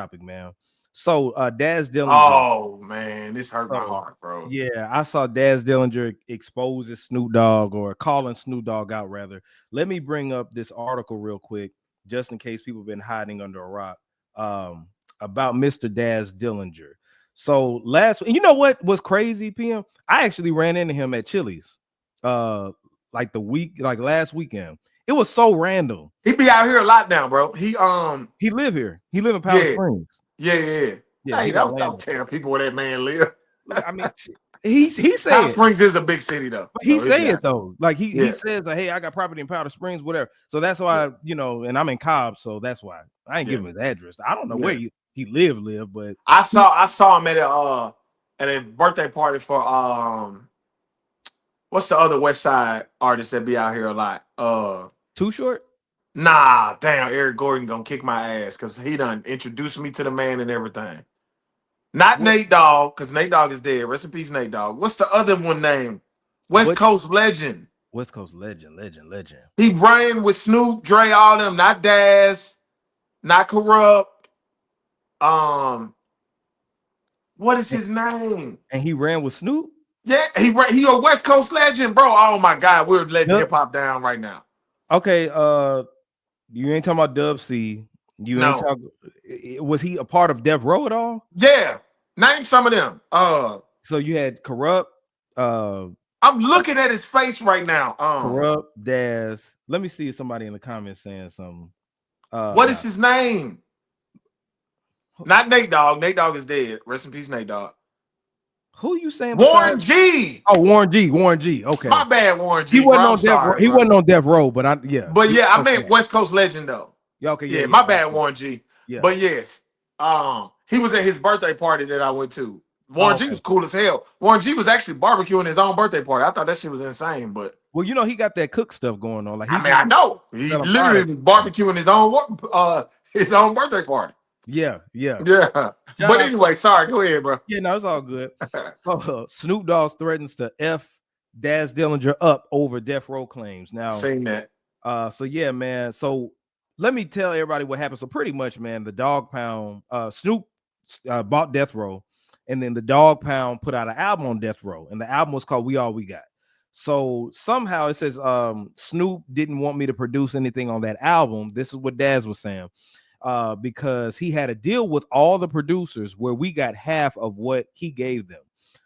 topic, man. So Daz Dillinger. Oh man, this hurt my So heart, bro. yeah, I saw Daz Dillinger exposes Snoop Dogg or calling Snoop Dogg out rather. Let me bring up this article real quick, just in case people have been hiding under a rock. About Mr. Daz Dillinger. So you know what was crazy, PM? I actually ran into him at Chili's, like like last weekend. It was so random. He be out here a lot now, bro. He live here. He live in Powder Yeah, Springs. yeah. Yeah, Hey, he don't Orlando. tell people where that man live. I mean, he Powder said, Springs is a big city though, but he so he be said out. though, like he Yeah, says, hey, I got property in Powder Springs, whatever. So that's yeah, why, and I'm in Cobb, so that's why I ain't yeah, giving his address. I don't know where yeah. he live, but I saw him at a birthday party for what's the other West Side artist that be out here a lot? Too Short. Nah, damn, Eric Gordon gonna kick my ass because he done introduced me to the man and everything. Not What Nate Dogg, because Nate Dogg is dead. Rest in peace, Nate Dogg. What's the other one name? West what Coast legend. West Coast legend. He ran with Snoop, Dre, all them. Not Daz, not Corrupt. Um, what is And, his name? and he ran with Snoop. Yeah, he a West Coast legend, bro. Oh my God, we're letting Dub, hip hop down right now. okay, you ain't talking about Dub C. You ain't No, talking. Was he a part of Death Row at all? yeah, name some of them. So you had Corrupt, uh, I'm looking at his face right now. Corrupt, Daz. Let me see if somebody in the comments saying something. What is Nah. his name? Not Nate Dogg. Nate Dogg is dead. Rest in peace, Nate Dogg. Who you saying Warren besides? G. Oh, Warren G. Warren G. Okay. My bad, Warren He G, bro. wasn't I'm on Death Row. sorry, He bro. wasn't on Death Row, but But yeah, I okay. meant West Coast legend though. Yeah, okay, Yeah, yeah. my bad, Warren G. Yeah. But yes, he was at his birthday party that I went to. Oh, Warren G okay. was cool as hell. Warren G was actually barbecuing his own birthday party. I thought that shit was insane, but Well, he got that cook stuff going on. Like he I mean, I be know he selling literally products. barbecuing his own birthday party. Yeah, yeah. Yeah, Shout but out. anyway, sorry. Go ahead, bro. Yeah, no, it's all good. So Snoop Dogg threatens to F Daz Dillinger up over Death Row claims. Now, Seen that. so yeah, man. So let me tell everybody what happened. So pretty much, man, the Dog Pound, Snoop bought Death Row, and then the Dog Pound put out an album on Death Row, and the album was called We All We Got. So somehow it says Snoop didn't want me to produce anything on that album. This is what Daz was saying. Because he had a deal with all the producers where we got half of what he gave them.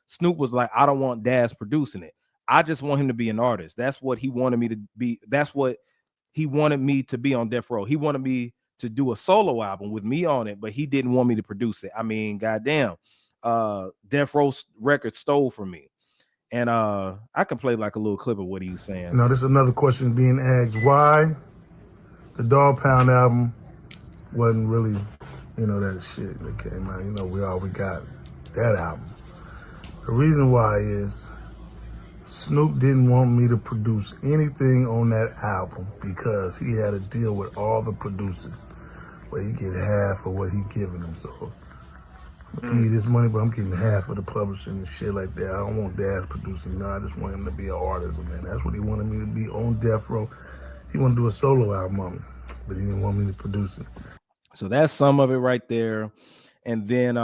Snoop was like, I don't want Daz producing it. I just want him to be an artist. That's what he wanted me to be. That's what he wanted me to be on Death Row. He wanted me to do a solo album with me on it, but he didn't want me to produce it. I mean, goddamn, Death Row record stole from me. And I can play like a little clip of what he was saying. Now, there's another question being asked. Why the Dog Pound album wasn't really, that shit that came out. We got that album. The reason why is Snoop didn't want me to produce anything on that album because he had a deal with all the producers where he get half of what he giving them. So I'm gonna give you this money, but I'm getting half of the publishing and shit like that. I don't want Daz producing. No, I just want him to be an artist, man. That's what he wanted me to be on Death Row. He wanted to do a solo album on it, but he didn't want me to produce it. So that's some of it right there. And then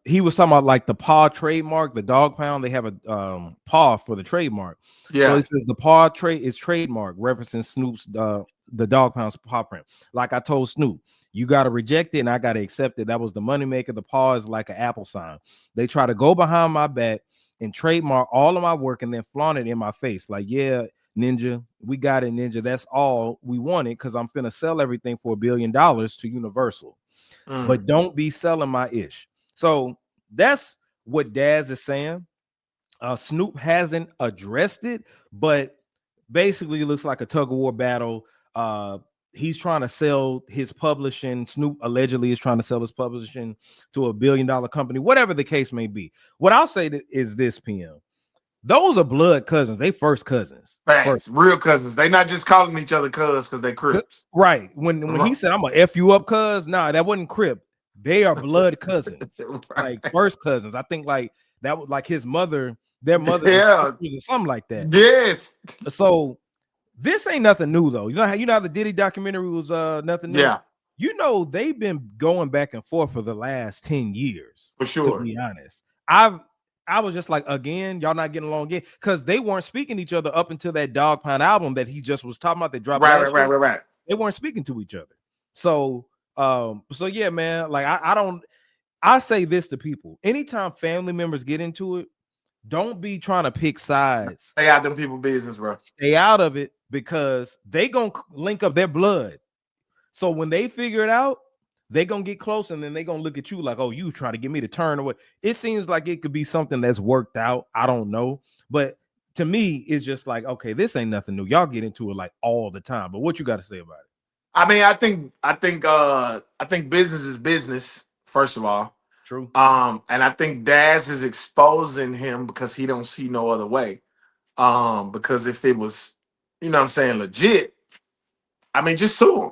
he was talking about like the paw trademark, the Dog Pound. They have a paw for the trademark. Yeah. So he says the paw is trademark, referencing Snoop's the Dog Pound's paw print. Like I told Snoop, you got to reject it and I got to accept it. That was the moneymaker. The paw is like an Apple sign. They try to go behind my back and trademark all of my work and then flaunt it in my face. Like, yeah, Ninja, we got it, Ninja. That's all we wanted because I'm finna sell everything for $1 billion to Universal. But don't be selling my ish. So that's what Daz is saying. Snoop hasn't addressed it, but basically it looks like a tug of war battle. He's trying to sell his publishing. Snoop allegedly is trying to sell his publishing to $1 billion company, whatever the case may be. What I'll say is this, PM. Those are blood cousins. They first cousins. Facts. Real cousins. They not just calling each other cuz because they Crips. Right. When he said, I'm going to F you up, cuz, nah, that wasn't Crip. They are blood cousins. Right. Like first cousins. I think like that was like his mother, their mother, Yeah. or something like that. Yes. So this ain't nothing new though. You know how the Diddy documentary was nothing new? Yeah. you know, they've been going back and forth for the last 10 years. For To sure. be honest, I was just like, again, y'all not getting along again, because they weren't speaking to each other up until that Dog Pound album that he just was talking about. They dropped Right. They weren't speaking to each other. So yeah, man. Like I say this to people: anytime family members get into it, don't be trying to pick sides. Stay out them people business, bro. Stay out of it, because they gonna link up their blood. So when they figure it out, they gonna get close, and then they gonna look at you like, oh, you trying to get me to turn away. It seems like it could be something that's worked out. I don't know, but to me, it's just like, okay, this ain't nothing new. Y'all get into it like all the time. But what you got to say about it? I mean, I think business is business, first of all. True. And I think Daz is exposing him because he don't see no other way. Because if it was, you know what I'm saying, legit, I mean, just sue him.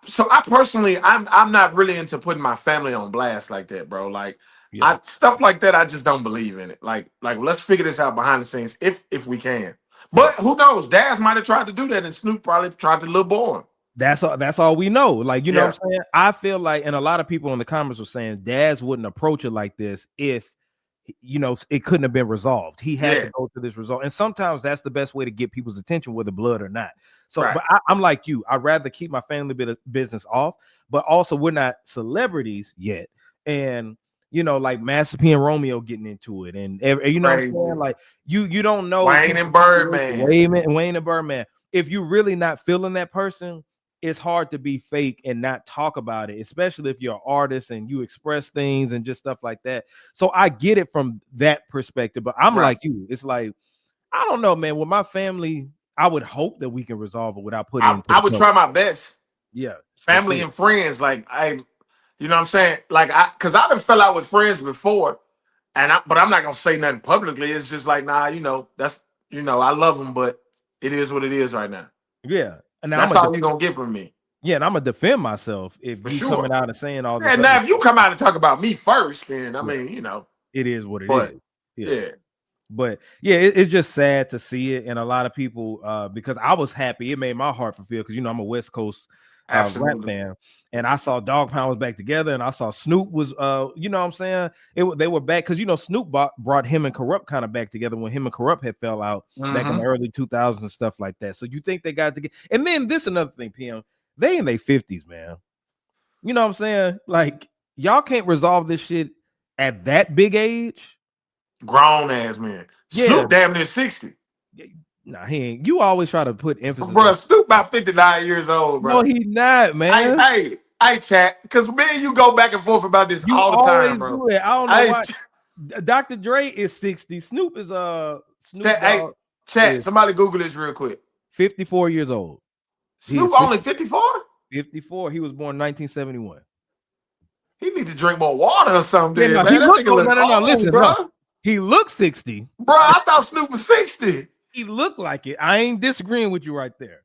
So I personally, I'm not really into putting my family on blast like that, bro. Like, Yeah. stuff like that, I just don't believe in it. Like let's figure this out behind the scenes if we can. But who knows? Daz might have tried to do that, and Snoop probably tried to lowball him. That's all we know. Like, you know what I'm saying? I feel like, and a lot of people in the comments were saying Daz wouldn't approach it like this if, you know, it couldn't have been resolved. He had to go to this result. And sometimes that's the best way to get people's attention, whether blood or not. So, but I'm like you. I'd rather keep my family business off, but also we're not celebrities yet. And, you know, like Master P and Romeo getting into it. And, you know what I'm saying? Like, you don't know. Wayne and Birdman. Wayne and Birdman. If you're really not feeling that person, it's hard to be fake and not talk about it, especially if you're an artist and you express things and just stuff like that. So I get it from that perspective, but I'm like you. It's like, I don't know, man. With my family, I would hope that we can resolve it without putting I would try my best. Yeah. Family and friends. Like, you know what I'm saying? Like, because I done fell out with friends before, but I'm not going to say nothing publicly. It's just like, nah, you know, that's, you know, I love them, but it is what it is right now. Yeah. And that's all you're going to get from me. Yeah, and I'm gonna defend myself if you coming out and saying all this. And now if you come out and talk about me first, then I mean, you know, it is what it is. Yeah. But yeah, it's just sad to see it, and a lot of people, because I was happy, it made my heart fulfilled, because you know I'm a West Coast rap fan, and I saw Dog Pound was back together, and I saw Snoop was, you know what I'm saying, they were back, because you know Snoop brought him and Corrupt kind of back together when him and Corrupt had fell out back in the early 2000s and stuff like that. So you think they got to get, and then this another thing, PM. They in their 50s, man. You know what I'm saying? Like, y'all can't resolve this shit at that big age. Grown ass man. Yeah. Snoop damn near 60. Nah, he ain't. You always try to put emphasis. Bro, Snoop about 59 years old, bro. No, he not, man. Hey, chat. Because me and you go back and forth about this all the time, bro. Do it. I don't know why. Dr. Dre is 60. Snoop is Snoop Dogg. Chat, somebody Google this real quick. 54 years old. Snoop only 54? 54. He was born 1971. He needs to drink more water or something. Yeah, no, listen, bro. No. He looks 60. Bro, I thought Snoop was 60. He looked like it. I ain't disagreeing with you right there.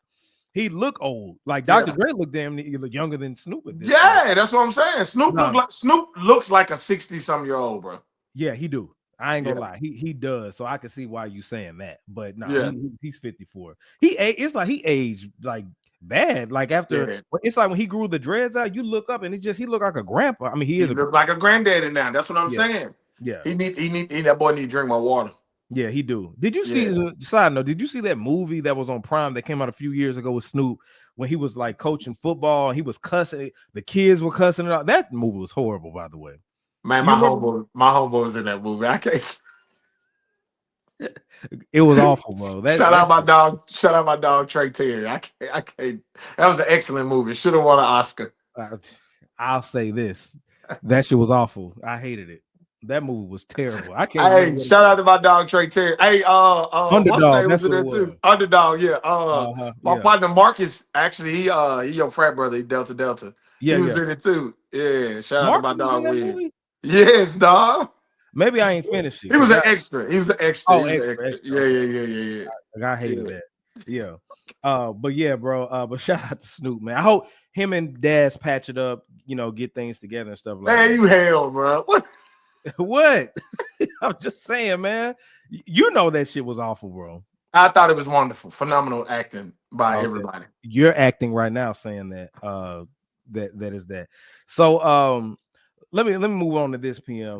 He look old. Like Dr. Dre looked younger than Snoop at this point. That's what I'm saying. Snoop looks like a 60-some-year-old, bro. Yeah, he do. I ain't gonna lie. He does. So I can see why you saying that. But he's 54. It's like he aged like bad. Like after it's like when he grew the dreads out, you look up and he looked like a grandpa. I mean, he look like a granddaddy now. That's what I'm saying. Yeah. That boy need to drink more water. Yeah, he do. Did you see, side note, did you see that movie that was on Prime that came out a few years ago with Snoop when he was like coaching football and he was cussing, the kids were cussing it out? That movie was horrible, by the way. Man, my homeboy was in that movie. I can't. It was awful, bro. Shout out my dog Trey Terry. I can't. That was an excellent movie. Should have won an Oscar. I'll say this. That shit was awful. I hated it. That movie was terrible. I can't. Hey, shout out to my dog Trey Terry. Hey, Underdog. Was in there too. Underdog, yeah. My partner Marcus, actually, he your frat brother. He Delta. Yeah, he was in it too. Yeah, shout out to my dog Will. Yes, dog. Maybe I ain't finished it. He was an extra. Oh, extra. Yeah. Like, I hated that. Yeah. But yeah, bro. But shout out to Snoop, man. I hope him and Daz patch it up. You know, get things together and stuff like that. Man, you hell, bro. What? What? I'm just saying, man. You know that shit was awful, bro. I thought it was wonderful, phenomenal acting by everybody. You're acting right now saying that. that is that. So let me move on to this, PM.